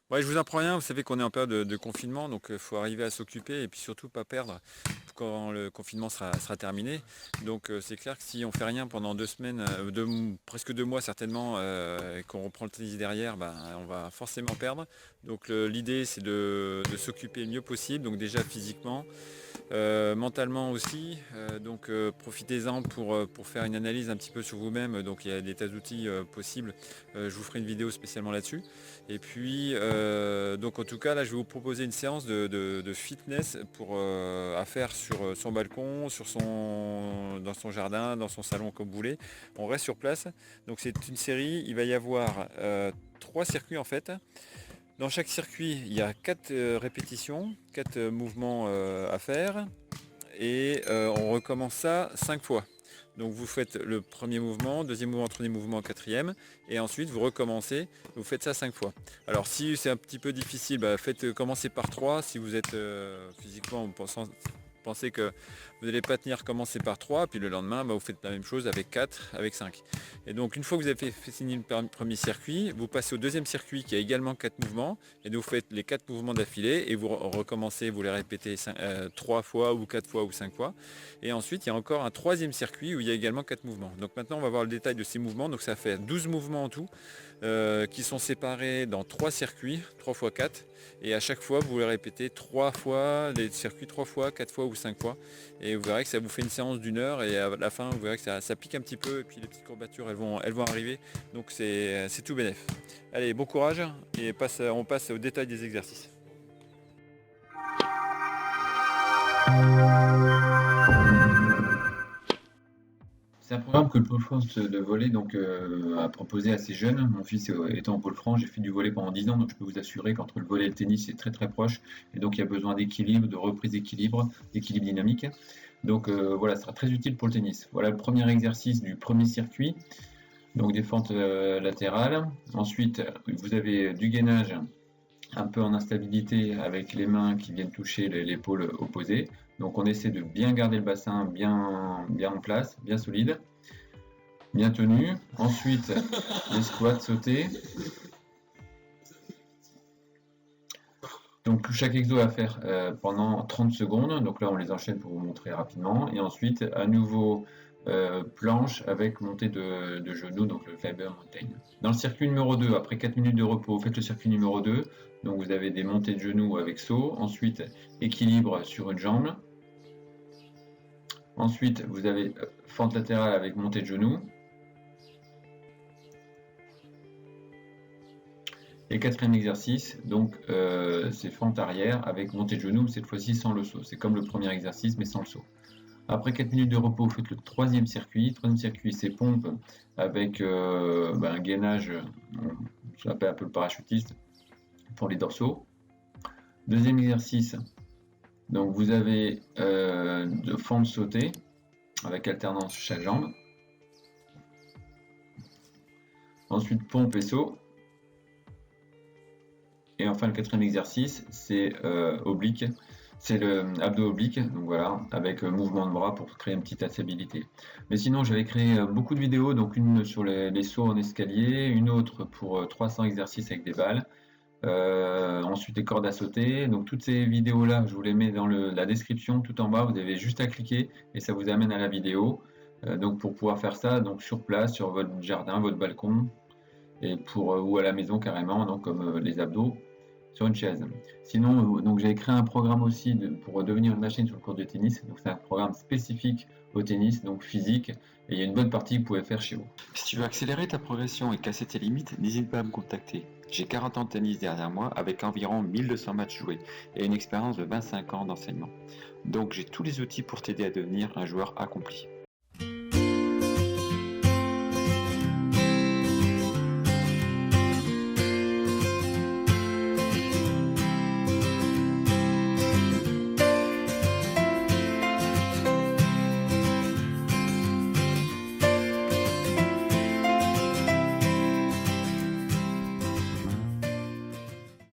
Ouais, je vous apprends rien, vous savez qu'on est en période de confinement, donc il faut arriver à s'occuper et puis surtout pas perdre quand le confinement sera terminé. Donc c'est clair que si on fait rien pendant 2 semaines, presque 2 mois certainement, et qu'on reprend le tennis derrière, ben, on va forcément perdre. Donc l'idée c'est de s'occuper le mieux possible, donc déjà physiquement, mentalement aussi. Donc profitez-en pour faire une analyse un petit peu sur vous-même. Donc il y a des tas d'outils possibles. Je vous ferai une vidéo spécialement là-dessus. Et puis donc en tout cas là je vais vous proposer une séance de fitness à faire sur son balcon, dans son jardin, dans son salon comme vous voulez. On reste sur place. Donc c'est une série, il va y avoir 3 circuits en fait. Dans chaque circuit, il y a 4 répétitions, 4 mouvements à faire et on recommence ça 5 fois. Donc vous faites le premier mouvement, deuxième mouvement, troisième mouvement, quatrième, et ensuite vous recommencez, vous faites ça 5 fois. Alors si c'est un petit peu difficile, faites commencer par 3. Si vous êtes physiquement pensez que vous n'allez pas tenir, commencer par 3, puis le lendemain vous faites la même chose avec 4, avec 5. Et donc une fois que vous avez fait signer le premier circuit, vous passez au deuxième circuit qui a également 4 mouvements, et donc vous faites les 4 mouvements d'affilée, et vous recommencez, vous les répétez 3 fois ou 4 fois ou 5 fois. Et ensuite il y a encore un troisième circuit où il y a également 4 mouvements. Donc maintenant on va voir le détail de ces mouvements, donc ça fait 12 mouvements en tout, qui sont séparés dans 3 circuits, 3 x 4, et à chaque fois vous les répétez 3 fois, les circuits 3 fois, 4 fois ou 5 fois, et vous verrez que ça vous fait une séance d'1 heure, et à la fin vous verrez que ça pique un petit peu, et puis les petites courbatures elles vont arriver, donc c'est tout bénef. Allez, bon courage, et on passe au détail des exercices. C'est un programme que le Pôle France de volley a proposé à ses jeunes. Mon fils étant au Pôle France, j'ai fait du volley pendant 10 ans, donc je peux vous assurer qu'entre le volley et le tennis, c'est très très proche. Et donc il y a besoin d'équilibre, de reprise d'équilibre, d'équilibre dynamique. Donc voilà, ce sera très utile pour le tennis. Voilà le premier exercice du premier circuit. Donc des fentes latérales. Ensuite, vous avez du gainage un peu en instabilité avec les mains qui viennent toucher l'épaule opposée. Donc on essaie de bien garder le bassin bien en place, bien solide, bien tenu. Ensuite, les squats sautés. Donc chaque exo à faire pendant 30 secondes. Donc là on les enchaîne pour vous montrer rapidement. Et ensuite à nouveau planche avec montée de genoux, donc le Climber Mountain. Dans le circuit numéro 2, après 4 minutes de repos, faites le circuit numéro 2. Donc vous avez des montées de genoux avec saut. Ensuite équilibre sur une jambe. Ensuite vous avez fente latérale avec montée de genoux. Et quatrième exercice, donc c'est fente arrière avec montée de genoux, cette fois-ci sans le saut. C'est comme le premier exercice mais sans le saut. Après 4 minutes de repos, vous faites le troisième circuit. Troisième circuit, c'est pompe avec un gainage, ça s'appelle un peu le parachutiste pour les dorsaux. Deuxième exercice, donc vous avez de fente sautée avec alternance chaque jambe. Ensuite pompe et saut. Et enfin le quatrième exercice, c'est oblique. C'est le abdos oblique, donc voilà, avec mouvement de bras pour créer une petite stabilité. Mais sinon, j'avais créé beaucoup de vidéos, donc une sur les sauts en escalier, une autre pour 300 exercices avec des balles, ensuite les cordes à sauter. Donc toutes ces vidéos-là, je vous les mets dans la description, tout en bas, vous avez juste à cliquer et ça vous amène à la vidéo. Donc pour pouvoir faire ça, donc sur place, sur votre jardin, votre balcon, et ou à la maison carrément, donc comme les abdos sur une chaise. Sinon, donc j'ai créé un programme aussi pour devenir une machine sur le court de tennis. Donc c'est un programme spécifique au tennis, donc physique, et il y a une bonne partie que vous pouvez faire chez vous. Si tu veux accélérer ta progression et casser tes limites, n'hésite pas à me contacter. J'ai 40 ans de tennis derrière moi avec environ 1200 matchs joués et une expérience de 25 ans d'enseignement. Donc j'ai tous les outils pour t'aider à devenir un joueur accompli.